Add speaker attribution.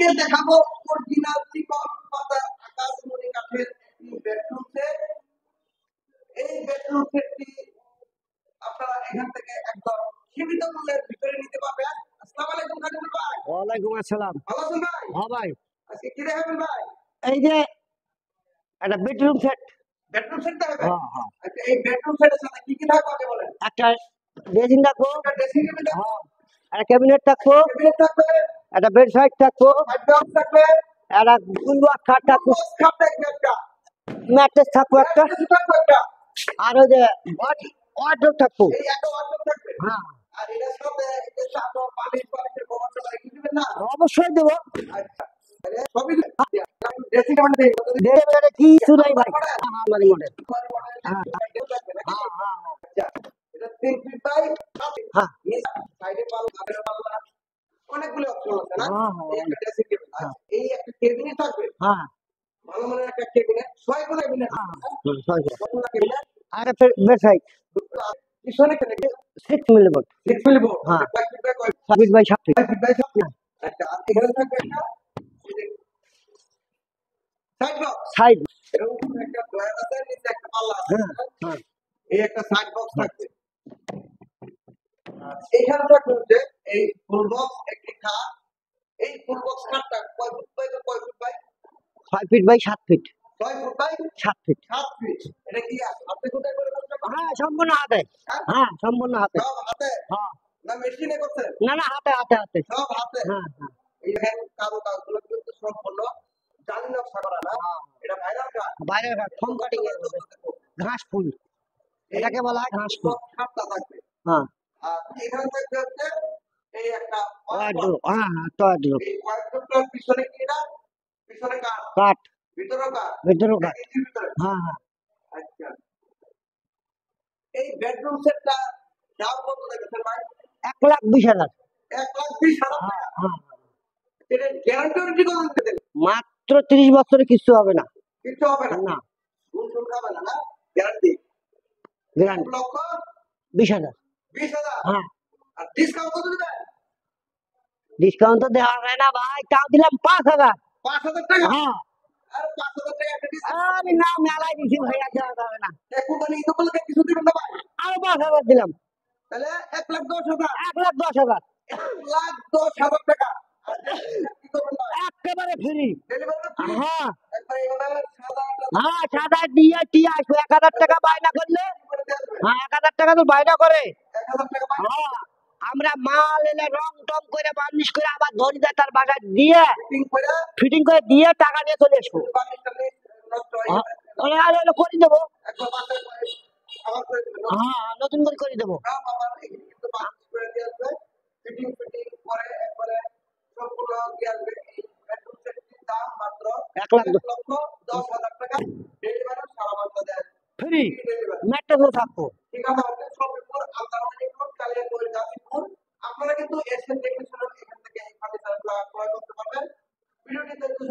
Speaker 1: আজকে দেখাবো অরিজিনাল চিকন পাতা আকাশমণি কাঠের একটি বেডরুম সেট। এই বেডরুম সেটটি আপনারা এখান থেকে একদম সীমিত মূল্যের ভিতরে নিতে পারবেন। আসসালামু আলাইকুম খাদিমুল ভাই।
Speaker 2: ওয়ালাইকুম আসসালাম।
Speaker 1: ভালো আছেন ভাই?
Speaker 2: হ্যাঁ ভাই,
Speaker 1: আজকে কি দেখাবেন ভাই?
Speaker 2: এই যে একটা বেডরুম সেট।
Speaker 1: বেডরুম সেট দেখাবেন?
Speaker 2: হ্যাঁ হ্যাঁ,
Speaker 1: আচ্ছা, এই বেডরুম সেটের সাথে কি কি থাকবে আগে বলেন?
Speaker 2: একটা ড্রেসিং থাকবো,
Speaker 1: একটা ড্রেসিং টেবিল থাকবে,
Speaker 2: হ্যাঁ, একটা ক্যাবিনেট থাকবো,
Speaker 1: ক্যাবিনেট থাকবে,
Speaker 2: একটা বেড সাইড থাকবো,
Speaker 1: ফাইভ বক্স থাকবে,
Speaker 2: একটা গুলবাক খাট থাকবো,
Speaker 1: বক্স খাট থাকবে একটা,
Speaker 2: ম্যাট্রেস থাকবো একটা,
Speaker 1: ম্যাট্রেস থাকবে একটা,
Speaker 2: আর ওই যে ওয়ার্ডরোব থাকবো।
Speaker 1: এই একটা ওয়ার্ডরোব থাকবে।
Speaker 2: হ্যাঁ,
Speaker 1: আর এটার সাথে এই যে চাদর, বালিশ, বালিশের কভার টভার এগুলো দিবেন না?
Speaker 2: অবশ্যই দেবো।
Speaker 1: আচ্ছা, তাহলে সবই ড্রেসিং টেবিল দেই।
Speaker 2: ডেলিভারি কিছু নাই ভাই। হ্যাঁ, আমারই মডেল। হ্যাঁ হ্যাঁ হ্যাঁ
Speaker 1: আচ্ছা, এটা 3 ফিট বাই 7 ফিট।
Speaker 2: হ্যাঁ
Speaker 1: সাইডে পাল্লা, পাল্লা অনেকগুলো অপশন আছে না?
Speaker 2: হ্যাঁ
Speaker 1: এই একটা ড্রেসিং টেবিল।
Speaker 2: হ্যাঁ
Speaker 1: এই একটা কেবিনেট থাকবে,
Speaker 2: হ্যাঁ
Speaker 1: ভালো মানের একটা কেবিনেট, 6 কোণা কেবিনেট।
Speaker 2: হ্যাঁ, ছয় করে।
Speaker 1: 6 কোণা কেবিনেট।
Speaker 2: আর একটা বেড সাইড
Speaker 1: পিছনে কেন
Speaker 2: 6 মিলিমিটার।
Speaker 1: 6 মিলিব।
Speaker 2: হ্যাঁ,
Speaker 1: 5 feet by 5
Speaker 2: 7 feet by 7 feet.
Speaker 1: Feet by 7 feet. আচ্ছা, আর এখানে থাকবে একটা সাইড বক্স।
Speaker 2: সাইড।
Speaker 1: এরকম একটা ড্রয়ার আছে, নিচে একটা পাল্লা আছে।
Speaker 2: হ্যাঁ হ্যাঁ
Speaker 1: এই একটা সাইড বক্স থাকবে। এইখানে থাকবে হচ্ছে এই ফুল বক্স একটি খাট। এই ফুল বক্স খাটটা কয় ফুট বাই কয় foot by?
Speaker 2: 5 feet by 7 feet.
Speaker 1: 6 foot by
Speaker 2: 7 feet.
Speaker 1: 7 feet. এটা কি হাতে কোথায় করে করতে পারবেন?
Speaker 2: হ্যাঁ, সম্পূর্ণ হাতে। হ্যাঁ, সম্পূর্ণ হাতে।
Speaker 1: সব হাতে
Speaker 2: হ্যাঁ,
Speaker 1: না মেশিনে করছেন?
Speaker 2: না না, হাতে হাতে হাতে।
Speaker 1: সব হাতে।
Speaker 2: হ্যাঁ হ্যাঁ
Speaker 1: এই দেখেন কাজগুলো কিন্তু সম্পূর্ণ জালি নকশা করা না? এটা ভাইরাল কাজ।
Speaker 2: বাইরের কাজ ফোম কাটিং এর মধ্যে ঘাস ফুল, এটাকে বলা হয় ঘাস ফুল।
Speaker 1: খাটটা থাকবে।
Speaker 2: হ্যাঁ,
Speaker 1: আর এখানে থাকবে হচ্ছে এই একটা
Speaker 2: ওয়ার্ডরোব। হ্যাঁ হ্যাঁ, ওয়ার্ডরোব।
Speaker 1: এই ওয়ার্ডরোবটার পিছনে কি না? পিছনে কাঠ,
Speaker 2: কাঠ,
Speaker 1: ভিতরে কাঠ,
Speaker 2: ভিতরেও কাঠ।
Speaker 1: ইঞ্চির ভিতরে।
Speaker 2: হ্যাঁ হ্যাঁ,
Speaker 1: আচ্ছা, এই বেডরুম সেটটা দাম কত দেখেছেন ভাই?
Speaker 2: 1,20,000।
Speaker 1: 1,20,000
Speaker 2: হ্যাঁ
Speaker 1: টাকা।
Speaker 2: হ্যাঁ,
Speaker 1: এটা গ্যারান্টি কত দিতেন?
Speaker 2: মাত্র 30 বছরে কিছু হবে না।
Speaker 1: কিছু হবে না,
Speaker 2: না,
Speaker 1: ঘুম টুম খাবে না, না গ্যারান্টি।
Speaker 2: গ্যারান্টি 20,000।
Speaker 1: 1,20,000।
Speaker 2: হ্যাঁ,
Speaker 1: আর ডিসকাউন্ট কত দিবেন?
Speaker 2: ডিসকাউন্ট তো দেওয়া যায় না ভাই, তাও দিলাম 5,000।
Speaker 1: 5,000 টাকা।
Speaker 2: হ্যাঁ,
Speaker 1: আর 5,000 টাকা একটা ডিসকাউন্ট।
Speaker 2: আরে না, মেলায় দিছি ভাই, আর দেওয়া যাবে না।
Speaker 1: কুরবানি ঈদ উপলক্ষে কিছু দিবেন না ভাই?
Speaker 2: আরো 5,000 দিলাম।
Speaker 1: তাহলে 1,10,000।
Speaker 2: 1,10,000।
Speaker 1: 1,10,000 টাকা। আর কি করবেন ভাই?
Speaker 2: একেবারে ফ্রি।
Speaker 1: Delivery free.
Speaker 2: হ্যাঁ
Speaker 1: একবার এভাবে সাদা
Speaker 2: হ্যাঁ, সাদা দিয়ে টিয়া আসবে। 1,000 টাকা বায়না করলে,
Speaker 1: করে দিয়ে আসবেন।
Speaker 2: হ্যাঁ 1,000 টাকা তো বায়না করে।
Speaker 1: 1,000 টাকা পাই।
Speaker 2: হ্যাঁ, আমরা মাল এলে রং টং করে বার্নিশ করে আবার ধরি দেয় তার বাগায় দিয়ে
Speaker 1: ফিটিং করে
Speaker 2: ফিটিং করে দিয়ে টাকা নিয়ে চলে আসবো।
Speaker 1: বালিশটা নিয়ে নষ্ট হয়ে
Speaker 2: হ্যাঁ,
Speaker 1: যাবে।
Speaker 2: ওরা আর হলো করে দেবো।
Speaker 1: একবার বাসায় করে আবার করে দিবেন।
Speaker 2: হ্যাঁ, নতুন করে দেবো।
Speaker 1: সব আমার এখানে কিন্তু বালিশ করে দিয়ে আসবে। ফিটিং করে একবারে সম্পূর্ণ দিয়ে আসবে। এই বেডরুম সেটটির দাম মাত্র 1,10,000 টাকা। ডেলিভারি সারা বাংলাদেশ
Speaker 2: ফ্রি।
Speaker 1: Free delivery.
Speaker 2: ম্যাট্রেসও থাকবো।
Speaker 1: ঠিকানা হচ্ছে সফিপুর, আলতারামানিক রোড, কালিয়াকৈর, গাজীপুর। আপনারা কিন্তু এসে দেখে শুনে এখান থেকে এই ফার্নিচারগুলো ক্রয় করতে পারবেন। ভিডিওটি দেখতে